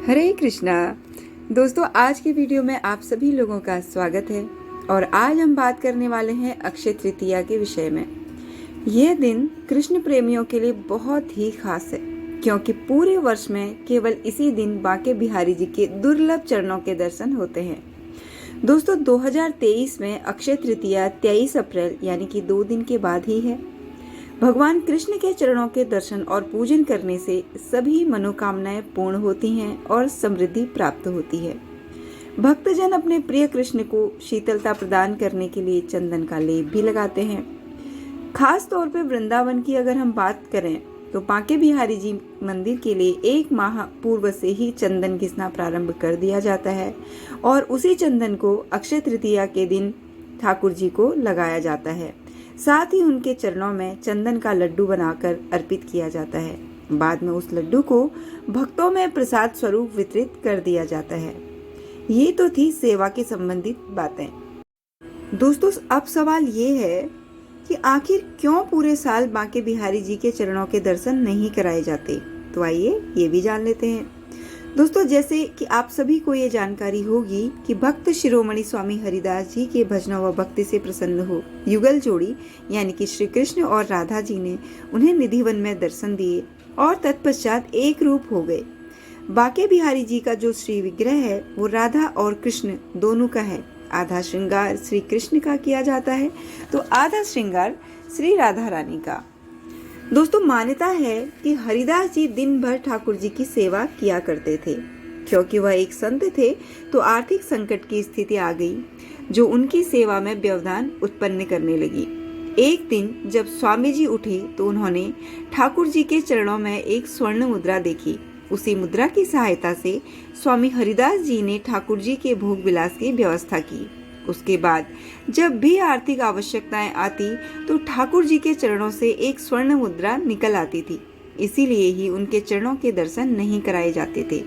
हरे कृष्णा। दोस्तों, आज की वीडियो में आप सभी लोगों का स्वागत है और आज हम बात करने वाले हैं अक्षय तृतीया के विषय में। यह दिन कृष्ण प्रेमियों के लिए बहुत ही खास है क्योंकि पूरे वर्ष में केवल इसी दिन बांके बिहारी जी के दुर्लभ चरणों के दर्शन होते हैं। दोस्तों, 2023 में अक्षय तृतीया 23 अप्रैल यानी कि 2 दिन के बाद ही है। भगवान कृष्ण के चरणों के दर्शन और पूजन करने से सभी मनोकामनाएं पूर्ण होती हैं और समृद्धि प्राप्त होती है। भक्तजन अपने प्रिय कृष्ण को शीतलता प्रदान करने के लिए चंदन का लेप भी लगाते हैं। खास तौर पर वृंदावन की अगर हम बात करें तो बांके बिहारी जी मंदिर के लिए 1 माह पूर्व से ही चंदन घिसना प्रारंभ कर दिया जाता है और उसी चंदन को अक्षय तृतीया के दिन ठाकुर जी को लगाया जाता है। साथ ही उनके चरणों में चंदन का लड्डू बनाकर अर्पित किया जाता है। बाद में उस लड्डू को भक्तों में प्रसाद स्वरूप वितरित कर दिया जाता है। ये तो थी सेवा के संबंधित बातें। दोस्तों, अब सवाल ये है कि आखिर क्यों पूरे साल बांके बिहारी जी के चरणों के दर्शन नहीं कराए जाते। तो आइए ये भी जान लेते हैं। दोस्तों, जैसे कि आप सभी को ये जानकारी होगी कि भक्त शिरोमणि स्वामी हरिदास जी के भजनों व भक्ति से प्रसन्न हो युगल जोड़ी यानी कि श्री कृष्ण और राधा जी ने उन्हें निधिवन में दर्शन दिए और तत्पश्चात एक रूप हो गए। बांके बिहारी जी का जो श्री विग्रह है वो राधा और कृष्ण दोनों का है। आधा श्रृंगार श्री कृष्ण का किया जाता है तो आधा श्रृंगार श्री राधा रानी का। दोस्तों, मान्यता है कि हरिदास जी दिन भर ठाकुर जी की सेवा किया करते थे। क्योंकि वह एक संत थे तो आर्थिक संकट की स्थिति आ गई जो उनकी सेवा में व्यवधान उत्पन्न करने लगी। एक दिन जब स्वामी जी उठे तो उन्होंने ठाकुर जी के चरणों में एक स्वर्ण मुद्रा देखी। उसी मुद्रा की सहायता से स्वामी हरिदास जी ने ठाकुर जी के भोग विलास की व्यवस्था की। उसके बाद जब भी आर्थिक आवश्यकताएं आती तो ठाकुर जी के चरणों से एक स्वर्ण मुद्रा निकल आती थी। इसीलिए ही उनके चरणों के दर्शन नहीं कराए जाते थे,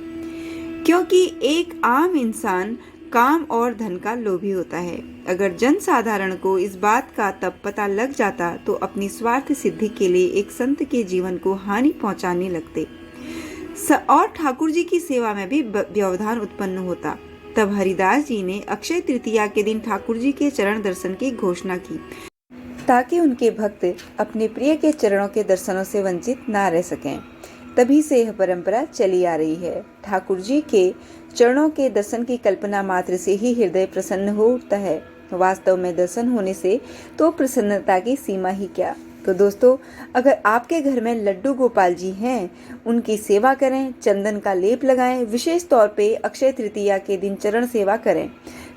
क्योंकि एक आम इंसान काम और धन का लोभी होता है। अगर जन साधारण को इस बात का तब पता लग जाता तो अपनी स्वार्थ सिद्धि के लिए एक संत के जीवन को हानि पहुंचाने लगते और ठाकुर जी की सेवा में भी व्यवधान उत्पन्न होता। तब हरिदास जी ने अक्षय तृतीया के दिन ठाकुर जी के चरण दर्शन की घोषणा की ताकि उनके भक्त अपने प्रिय के चरणों के दर्शनों से वंचित ना रह सकें। तभी से यह परंपरा चली आ रही है। ठाकुर जी के चरणों के दर्शन की कल्पना मात्र से ही हृदय प्रसन्न हो उठता है। वास्तव में दर्शन होने से तो प्रसन्नता की सीमा ही क्या। तो दोस्तों, अगर आपके घर में लड्डू गोपाल जी हैं, उनकी सेवा करें, चंदन का लेप लगाएं। विशेष तौर पे अक्षय तृतीया के दिन चरण सेवा करें,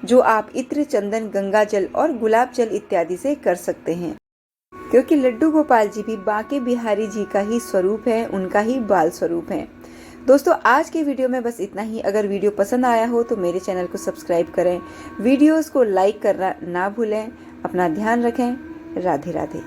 जो आप इत्र, चंदन, गंगा जल और गुलाब जल इत्यादि से कर सकते हैं, क्योंकि लड्डू गोपाल जी भी बांके बिहारी जी का ही स्वरूप है, उनका ही बाल स्वरूप है। दोस्तों, आज के वीडियो में बस इतना ही। अगर वीडियो पसंद आया हो तो मेरे चैनल को सब्सक्राइब करें, वीडियोस को लाइक करना ना भूलें। अपना ध्यान रखें। राधे राधे।